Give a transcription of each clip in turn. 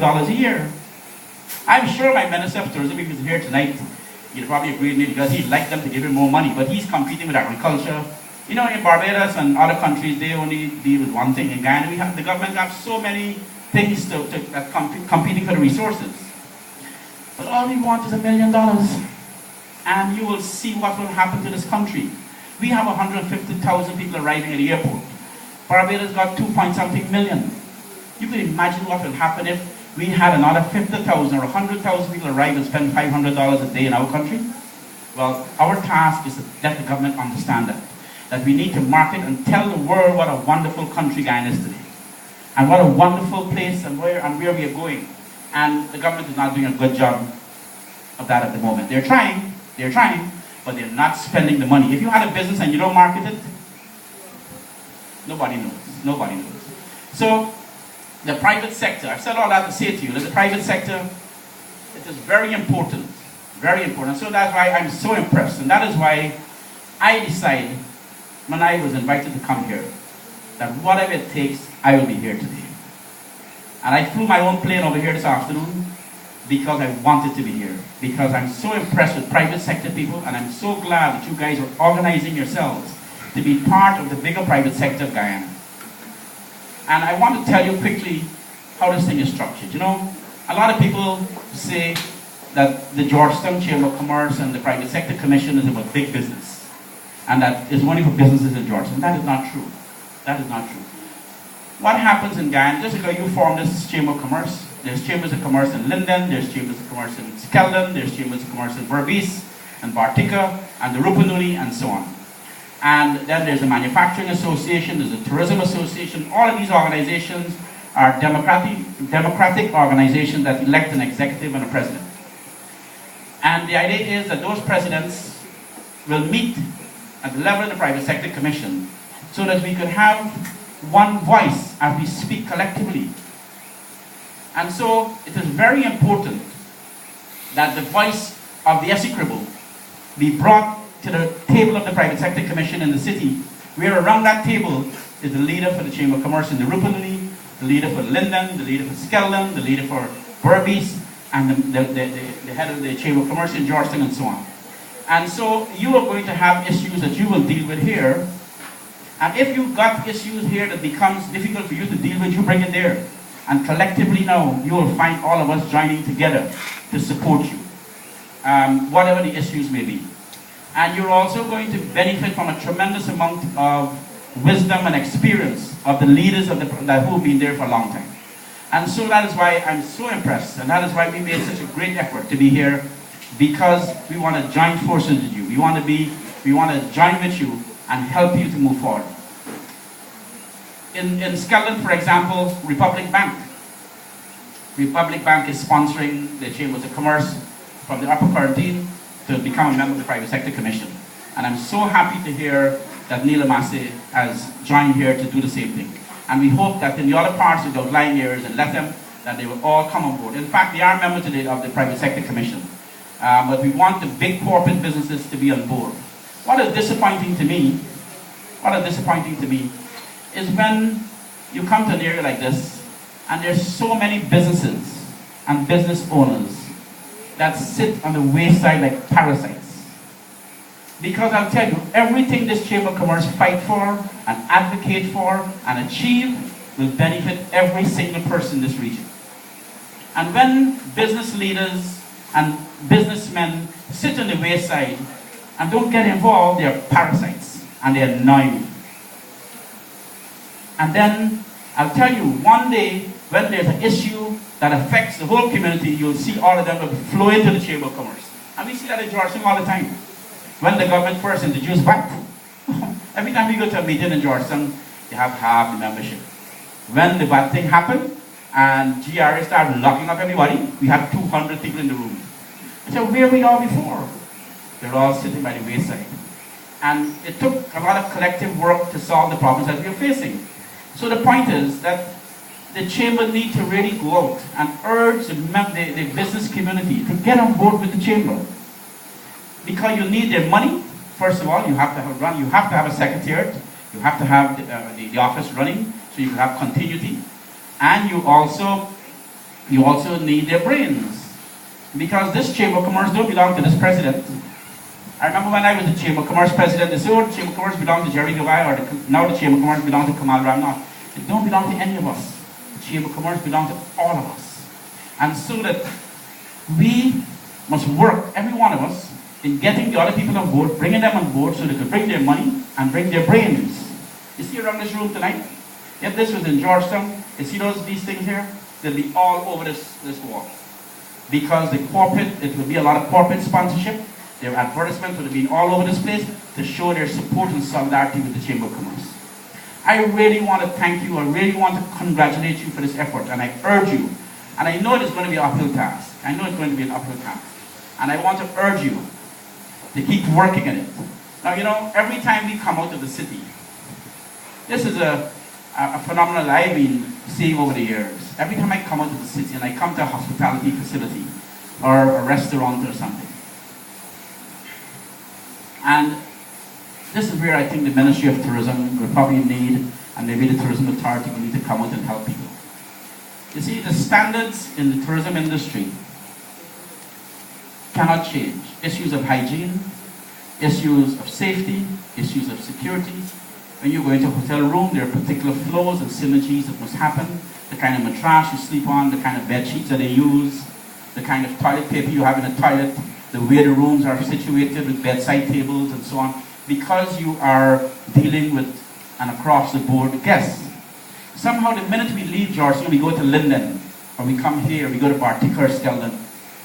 $100 a year. I'm sure my Minister of Tourism, if he's here tonight, he'll probably agree with me because he'd like them to give him more money, but he's competing with agriculture. You know, in Barbados and other countries, they only deal with one thing. In Guyana, the government have so many things competing for the resources. But all we want is $1 million. And you will see what will happen to this country. We have 150,000 people arriving at the airport. Barbados got 2-point-something million. You can imagine what will happen if we had another 50,000 or 100,000 people arrive and spend $500 a day in our country. Well, our task is to let the government understand that we need to market and tell the world what a wonderful country Guyana is today. And what a wonderful place and where we are going. And the government is not doing a good job of that at the moment. They're trying, but they're not spending the money. If you had a business and you don't market it, nobody knows. So, the private sector, I've said all that to say to you, that the private sector, it is very important, very important. So that's why I'm so impressed, and that is why I decided, when I was invited to come here, that whatever it takes, I will be here today. And I flew my own plane over here this afternoon because I wanted to be here. Because I'm so impressed with private sector people, and I'm so glad that you guys are organizing yourselves to be part of the bigger private sector of Guyana. And I want to tell you quickly how this thing is structured. You know, a lot of people say that the Georgetown Chamber of Commerce and the Private Sector Commission is about big business, and that is only for businesses in Georgetown. That is not true. That is not true. What happens in Guyana, just because you form this Chamber of Commerce, there's chambers of commerce in Linden, there's chambers of commerce in Skeldon, there's chambers of commerce in Berbice, and Bartica, and the Rupununi, and so on. And then there's a manufacturing association, there's a tourism association. All of these organizations are democratic organizations that elect an executive and a president. And the idea is that those presidents will meet at the level of the Private Sector Commission so that we can have one voice as we speak collectively. And so it is very important that the voice of the ecci2 be brought to the table of the Private Sector Commission in the city, where around that table is the leader for the Chamber of Commerce in the Rupununi, the leader for Linden, the leader for Skeldon, the leader for Berbice, and the head of the Chamber of Commerce in Georgetown, and so on. And so you are going to have issues that you will deal with here. And if you've got issues here that becomes difficult for you to deal with, you bring it there. And collectively now, you will find all of us joining together to support you, whatever the issues may be. And you're also going to benefit from a tremendous amount of wisdom and experience of the leaders who have been there for a long time. And so that is why I'm so impressed, and that is why we made such a great effort to be here, because we want to join forces with you. We want to join with you and help you to move forward. In Skeldon, for example, Republic Bank is sponsoring the Chambers of Commerce from the Upper Quarantine to become a member of the Private Sector Commission. And I'm so happy to hear that Neil Massey has joined here to do the same thing. And we hope that in the other parts of the outlying areas in Lethem, that they will all come on board. In fact, they are members today of the Private Sector Commission. But we want the big corporate businesses to be on board. What is disappointing to me is when you come to an area like this, and there's so many businesses and business owners that sit on the wayside like parasites. Because I'll tell you, everything this Chamber of Commerce fight for and advocate for and achieve will benefit every single person in this region. And when business leaders and businessmen sit on the wayside and don't get involved, they're parasites and they annoy me. And then I'll tell you, one day when there's an issue that affects the whole community, you'll see all of them will flow into the Chamber of Commerce. And we see that in Georgetown all the time. When the government first introduced VAT, every time we go to a meeting in Georgetown, you have half the membership. When the VAT thing happened, and GRA started locking up everybody, we had 200 people in the room. I said, where were we all before? They're all sitting by the wayside. And it took a lot of collective work to solve the problems that we are facing. So the point is that the chamber needs to really go out and urge the business community to get on board with the chamber. Because you need their money. First of all, you have to have a secretariat, you have to have the office running so you can have continuity. And you also You also need their brains. Because this Chamber of Commerce don't belong to this president. I remember when I was the Chamber of Commerce president, they said, oh, the Chamber of Commerce belongs to Jerry Gavai, or now the Chamber of Commerce belongs to Kamal Ramnath. It don't belong to any of us. The Chamber of Commerce belongs to all of us. And so that we must work, every one of us, in getting the other people on board, bringing them on board so they can bring their money and bring their brains. You see around this room tonight? If this was in Georgetown, you see these things here? They'll be all over this wall. Because it will be a lot of corporate sponsorship. Their advertisements will be all over this place to show their support and solidarity with the Chamber of Commerce. I really want to thank you. I really want to congratulate you for this effort. And I urge you, and I know it's going to be an uphill task. I know it's going to be an uphill task. And I want to urge you to keep working at it. Now, you know, every time we come out of the city, this is a phenomenon that I've been seeing over the years. Every time I come out of the city and I come to a hospitality facility or a restaurant or something, and this is where I think the Ministry of Tourism will probably need, and maybe the Tourism Authority will need to come out and help people. You see, the standards in the tourism industry cannot change. Issues of hygiene, issues of safety, issues of security. When you go into a hotel room, there are particular flows and synergies that must happen. The kind of mattress you sleep on, the kind of bed sheets that they use, the kind of toilet paper you have in the toilet, the way the rooms are situated with bedside tables and so on, because you are dealing with an across-the-board guest. Somehow the minute we leave Georgetown, we go to Linden, or we come here, we go to Bartica or Skeldon,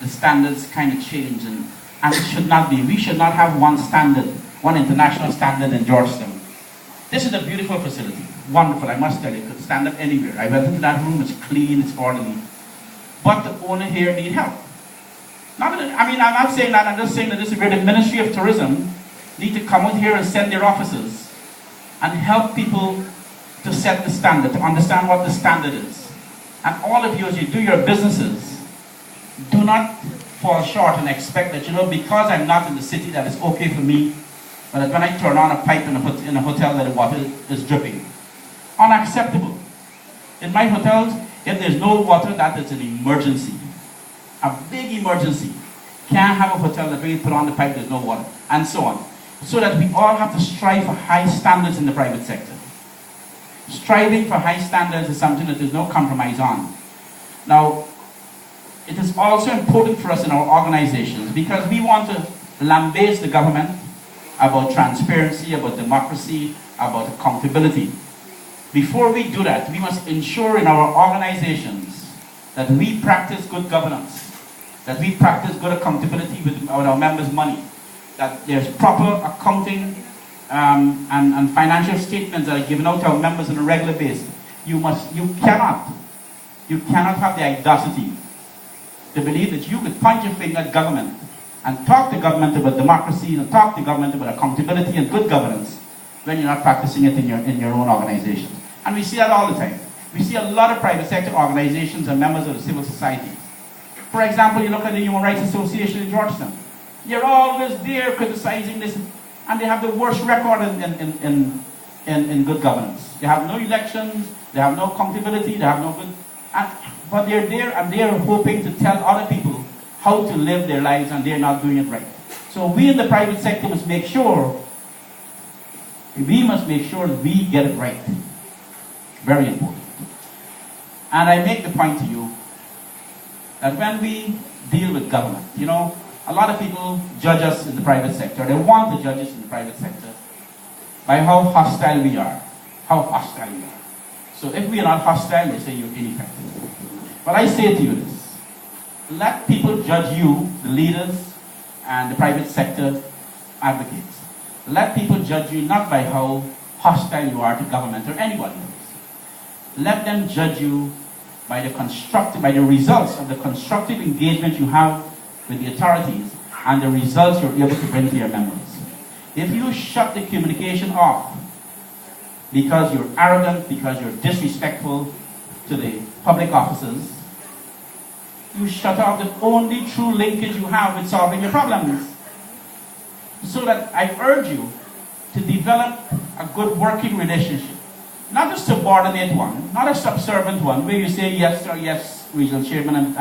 the standards kind of change, and it should not be. We should not have one standard, one international standard in Georgetown. This is a beautiful facility, wonderful, I must tell you. It could stand up anywhere. I went into that room, it's clean, it's orderly. But the owner here needs help. I'm not saying that, I'm just saying that this is where the Ministry of Tourism need to come out here and send their officers and help people to set the standard, to understand what the standard is. And all of you, as you do your businesses, do not fall short and expect that, you know, because I'm not in the city, that it's okay for me, but that when I turn on a pipe in a hotel that the water is dripping. Unacceptable. In my hotels, if there's no water, that is an emergency. A big emergency. Can't have a hotel that when you put on the pipe, there's no water, and so on. So that we all have to strive for high standards in the private sector. Striving for high standards is something that there's no compromise on. Now, it is also important for us in our organizations because we want to lambaste the government about transparency, about democracy, about accountability. Before we do that, we must ensure in our organizations that we practice good governance, that we practice good accountability with our members' money, that there's proper accounting and financial statements that are given out to our members on a regular basis. You cannot have the audacity to believe that you could point your finger at government and talk to government about democracy and talk to government about accountability and good governance when you're not practicing it in your own organization. And we see that all the time. We see a lot of private sector organizations and members of the civil society. For example, you look at the Human Rights Association in Georgetown. You're always there criticizing this, and they have the worst record in good governance. They have no elections, they have no accountability, they have no good... But they're there and they're hoping to tell other people how to live their lives, and they're not doing it right. So we in the private sector must make sure that we get it right. Very important. And I make the point to you that when we deal with government, you know, a lot of people judge us in the private sector. They want to judge us in the private sector by how hostile we are. How hostile we are. So if we are not hostile, they say you're ineffective. But I say to you this. Let people judge you, the leaders and the private sector advocates. Let people judge you not by how hostile you are to government or anybody else. Let them judge you by the results of the constructive engagement you have with the authorities and the results you're able to bring to your members. If you shut the communication off because you're arrogant, because you're disrespectful to the public officers, you shut off the only true linkage you have with solving your problems. So that I urge you to develop a good working relationship. Not a subordinate one, not a subservient one, where you say yes or yes Regional Chairman,